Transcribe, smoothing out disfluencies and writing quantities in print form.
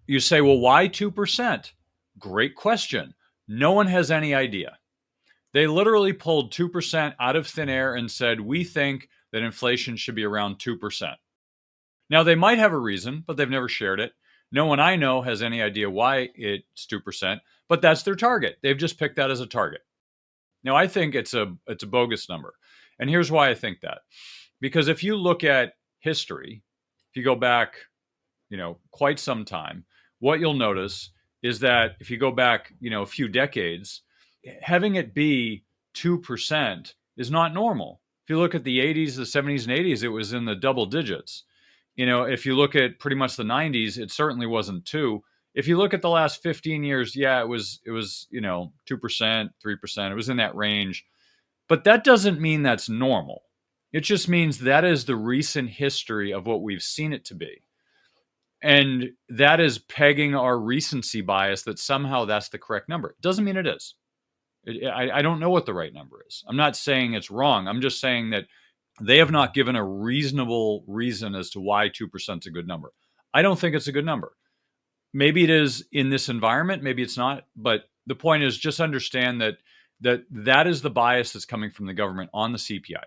You say, well, why 2%? Great question. No one has any idea. They literally pulled 2% out of thin air and said, we think that inflation should be around 2%. Now, they might have a reason, but they've never shared it. No one I know has any idea why it's 2%, but that's their target. They've just picked that as a target. Now, I think it's a bogus number. And here's why I think that. Because if you look at history, if you go back, quite some time, what you'll notice is that if you go back, a few decades, having it be 2% is not normal. If you look at the 80s, the 70s, and 80s, it was in the double digits. If you look at pretty much the 90s, it certainly wasn't 2. If you look at the last 15 years, yeah, it was 2%, 3%. It was in that range. But that doesn't mean that's normal. It just means that is the recent history of what we've seen it to be. And that is pegging our recency bias that somehow that's the correct number. It doesn't mean it is. I don't know what the right number is. I'm not saying it's wrong. I'm just saying that they have not given a reasonable reason as to why 2% is a good number. I don't think it's a good number. Maybe it is in this environment, maybe it's not. But the point is, just understand that is the bias that's coming from the government on the CPI.